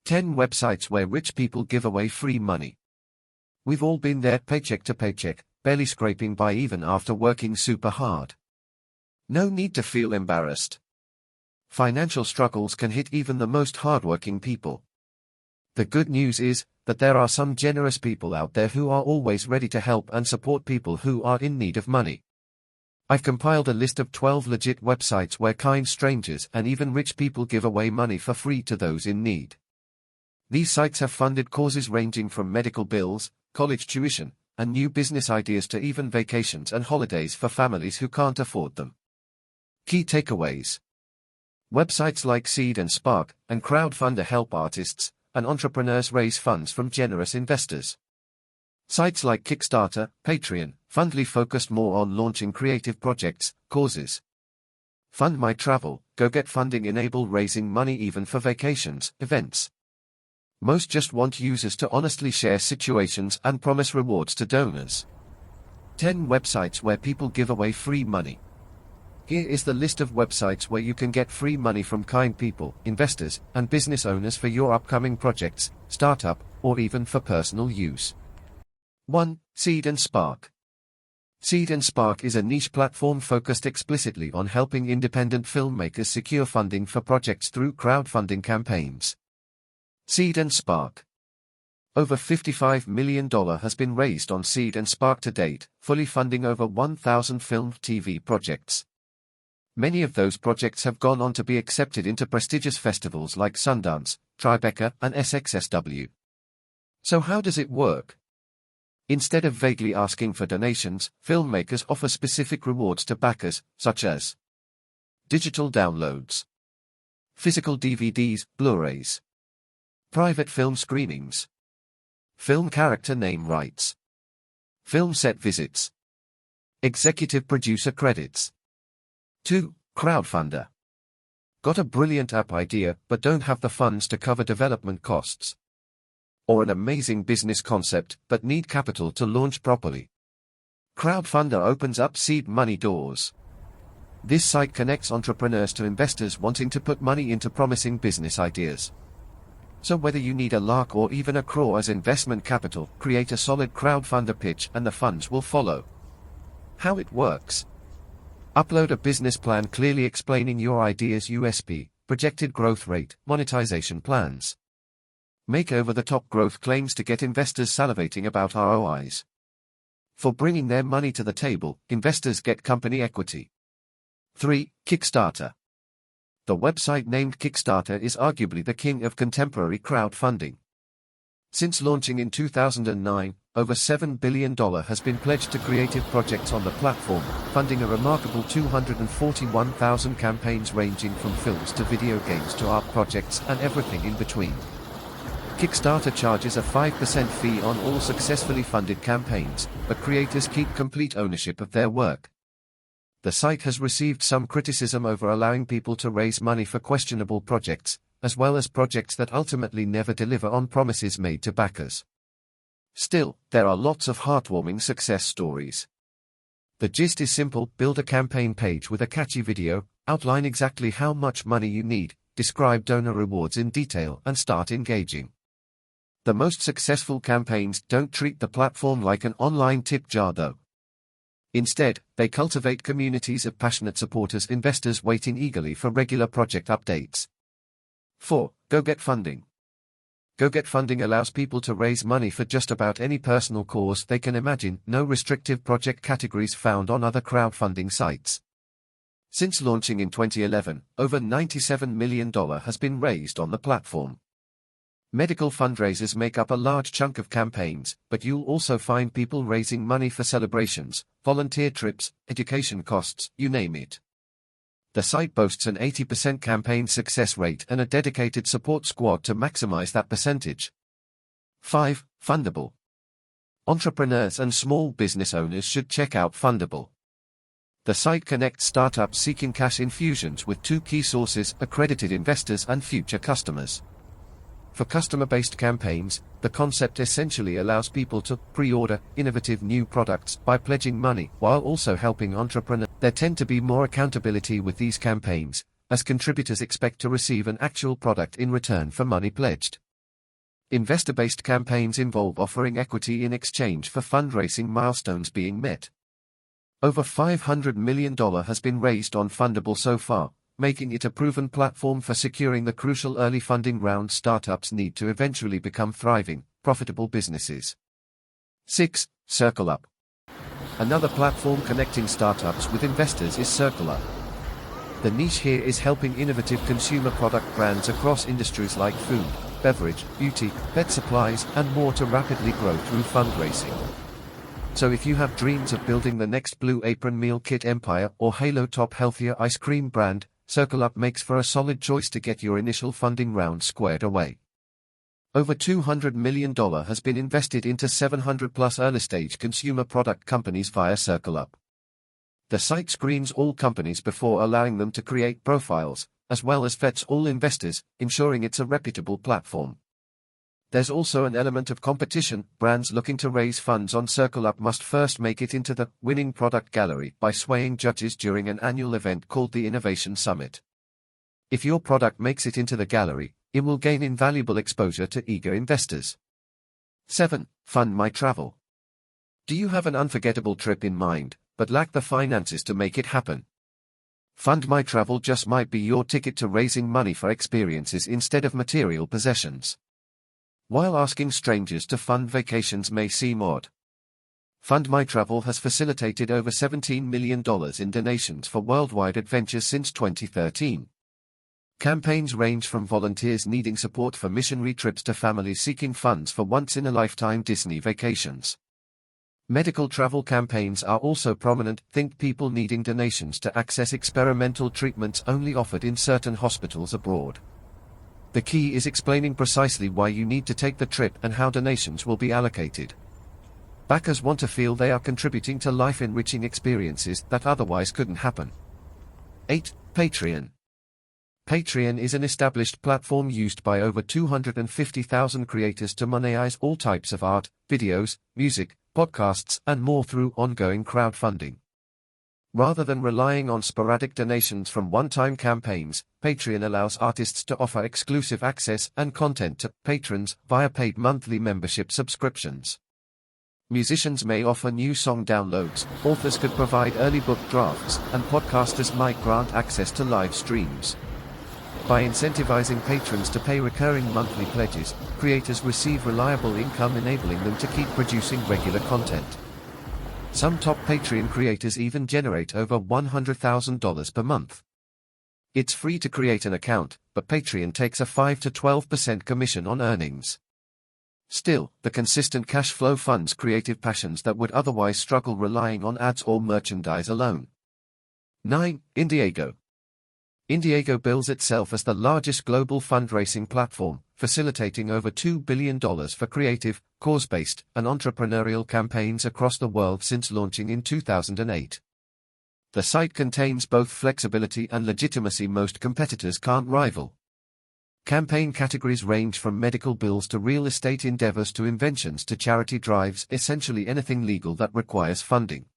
10 websites where rich people give away free money. We've all been there, paycheck to paycheck, barely scraping by even after working super hard. No need to feel embarrassed. Financial struggles can hit even the most hardworking people. The good news is that there are some generous people out there who are always ready to help and support people who are in need of money. I've compiled a list of 12 legit websites where kind strangers and even rich people give away money for free to those in need. These sites have funded causes ranging from medical bills, college tuition, and new business ideas to even vacations and holidays for families who can't afford them. Key takeaways. Websites like Seed and Spark and Crowdfunder help artists and entrepreneurs raise funds from generous investors. Sites like Kickstarter, Patreon, Fundly focused more on launching creative projects, causes. Fund My Travel, Go Get Funding enable raising money even for vacations, events. Most just want users to honestly share situations and promise rewards to donors. 10 websites where people give away free money. Here is the list of websites where you can get free money from kind people, investors, and business owners for your upcoming projects, startup, or even for personal use. 1. Seed and Spark. Seed and Spark is a niche platform focused explicitly on helping independent filmmakers secure funding for projects through crowdfunding campaigns. Seed and Spark. Over $55 million has been raised on Seed and Spark to date, fully funding over 1,000 film TV projects. Many of those projects have gone on to be accepted into prestigious festivals like Sundance, Tribeca, and SXSW. So how does it work? Instead of vaguely asking for donations, filmmakers offer specific rewards to backers, such as digital downloads, physical DVDs, Blu-rays, private film screenings, film character name rights, film set visits, executive producer credits. 2. Crowdfunder. Got a brilliant app idea but don't have the funds to cover development costs? Or an amazing business concept but need capital to launch properly? Crowdfunder opens up seed money doors. This site connects entrepreneurs to investors wanting to put money into promising business ideas. So whether you need a lakh or even a crore as investment capital, create a solid crowdfunder pitch and the funds will follow. How it works. Upload a business plan clearly explaining your idea's USP, projected growth rate, monetization plans. Make over-the-top growth claims to get investors salivating about ROIs. For bringing their money to the table, investors get company equity. 3. Kickstarter. The website named Kickstarter is arguably the king of contemporary crowdfunding. Since launching in 2009, over $7 billion has been pledged to creative projects on the platform, funding a remarkable 241,000 campaigns ranging from films to video games to art projects and everything in between. Kickstarter charges a 5% fee on all successfully funded campaigns, but creators keep complete ownership of their work. The site has received some criticism over allowing people to raise money for questionable projects, as well as projects that ultimately never deliver on promises made to backers. Still, there are lots of heartwarming success stories. The gist is simple: build a campaign page with a catchy video, outline exactly how much money you need, describe donor rewards in detail, and start engaging. The most successful campaigns don't treat the platform like an online tip jar though. Instead, they cultivate communities of passionate supporters, investors waiting eagerly for regular project updates. 4. Go Get Funding. Go Get Funding allows people to raise money for just about any personal cause they can imagine, no restrictive project categories found on other crowdfunding sites. Since launching in 2011, over $97 million has been raised on the platform. Medical fundraisers make up a large chunk of campaigns, but you'll also find people raising money for celebrations, volunteer trips, education costs, you name it. The site boasts an 80% campaign success rate and a dedicated support squad to maximize that percentage. 5. Fundable. Entrepreneurs and small business owners should check out Fundable. The site connects startups seeking cash infusions with two key sources: accredited investors and future customers. For customer-based campaigns, the concept essentially allows people to pre-order innovative new products by pledging money while also helping entrepreneurs. There tend to be more accountability with these campaigns, as contributors expect to receive an actual product in return for money pledged. Investor-based campaigns involve offering equity in exchange for fundraising milestones being met. Over $500 million has been raised on Fundable so far, making it a proven platform for securing the crucial early funding round startups need to eventually become thriving, profitable businesses. 6. CircleUp. Another platform connecting startups with investors is CircleUp. The niche here is helping innovative consumer product brands across industries like food, beverage, beauty, pet supplies, and more to rapidly grow through fundraising. So if you have dreams of building the next Blue Apron meal kit empire or Halo Top healthier ice cream brand, CircleUp makes for a solid choice to get your initial funding round squared away. Over $200 million has been invested into 700+ early-stage consumer product companies via CircleUp. The site screens all companies before allowing them to create profiles, as well as vets all investors, ensuring it's a reputable platform. There's also an element of competition. Brands looking to raise funds on CircleUp must first make it into the winning product gallery by swaying judges during an annual event called the Innovation Summit. If your product makes it into the gallery, it will gain invaluable exposure to eager investors. 7. Fund My Travel. Do you have an unforgettable trip in mind, but lack the finances to make it happen? Fund My Travel just might be your ticket to raising money for experiences instead of material possessions. While asking strangers to fund vacations may seem odd, Fund My Travel has facilitated over $17 million in donations for worldwide adventures since 2013. Campaigns range from volunteers needing support for missionary trips to families seeking funds for once-in-a-lifetime Disney vacations. Medical travel campaigns are also prominent. Think people needing donations to access experimental treatments only offered in certain hospitals abroad. The key is explaining precisely why you need to take the trip and how donations will be allocated. Backers want to feel they are contributing to life-enriching experiences that otherwise couldn't happen. 8. Patreon. Patreon is an established platform used by over 250,000 creators to monetize all types of art, videos, music, podcasts, and more through ongoing crowdfunding. Rather than relying on sporadic donations from one-time campaigns, Patreon allows artists to offer exclusive access and content to patrons via paid monthly membership subscriptions. Musicians may offer new song downloads, authors could provide early book drafts, and podcasters might grant access to live streams. By incentivizing patrons to pay recurring monthly pledges, creators receive reliable income enabling them to keep producing regular content. Some top Patreon creators even generate over $100,000 per month. It's free to create an account, but Patreon takes a 5 to 12% commission on earnings. Still, the consistent cash flow funds creative passions that would otherwise struggle relying on ads or merchandise alone. 9. Indiegogo. Indiegogo bills itself as the largest global fundraising platform, facilitating over $2 billion for creative, cause-based, and entrepreneurial campaigns across the world since launching in 2008. The site contains both flexibility and legitimacy most competitors can't rival. Campaign categories range from medical bills to real estate endeavors to inventions to charity drives, essentially anything legal that requires funding.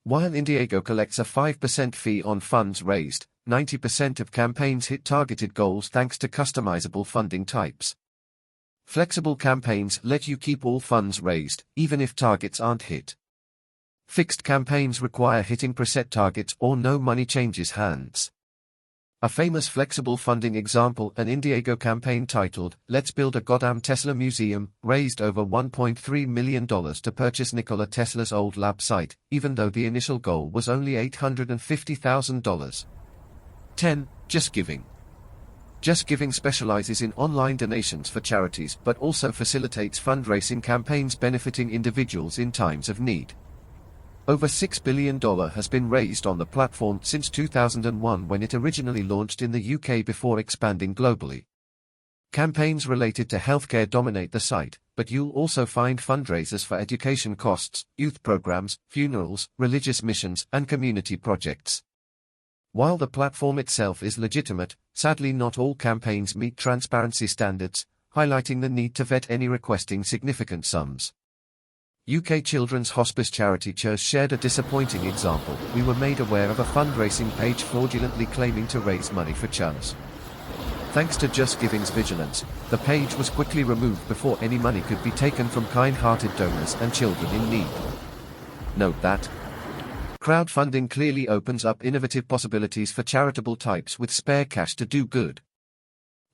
While Indiegogo collects a 5% fee on funds raised, 90% of campaigns hit targeted goals thanks to customizable funding types. Flexible campaigns let you keep all funds raised, even if targets aren't hit. Fixed campaigns require hitting preset targets or no money changes hands. A famous flexible funding example, an Indiegogo campaign titled, "Let's Build a Goddamn Tesla Museum," raised over $1.3 million to purchase Nikola Tesla's old lab site, even though the initial goal was only $850,000. 10. JustGiving. JustGiving specializes in online donations for charities but also facilitates fundraising campaigns benefiting individuals in times of need. Over $6 billion has been raised on the platform since 2001 when it originally launched in the UK before expanding globally. Campaigns related to healthcare dominate the site, but you'll also find fundraisers for education costs, youth programs, funerals, religious missions, and community projects. While the platform itself is legitimate, sadly not all campaigns meet transparency standards, highlighting the need to vet any requesting significant sums. UK Children's Hospice charity Church shared a disappointing example. "We were made aware of a fundraising page fraudulently claiming to raise money for CHUS. Thanks to Just Giving's vigilance, the page was quickly removed before any money could be taken from kind-hearted donors and children in need. Note that crowdfunding clearly opens up innovative possibilities for charitable types with spare cash to do good.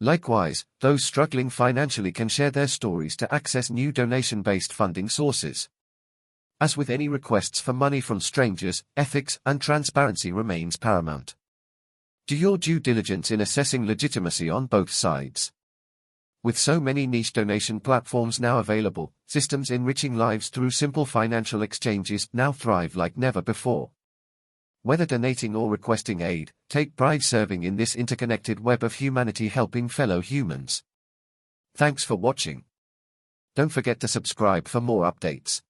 Likewise, those struggling financially can share their stories to access new donation-based funding sources. As with any requests for money from strangers, ethics and transparency remains paramount. Do your due diligence in assessing legitimacy on both sides. With so many niche donation platforms now available, systems enriching lives through simple financial exchanges now thrive like never before. Whether donating or requesting aid, take pride serving in this interconnected web of humanity helping fellow humans. Thanks for watching. Don't forget to subscribe for more updates.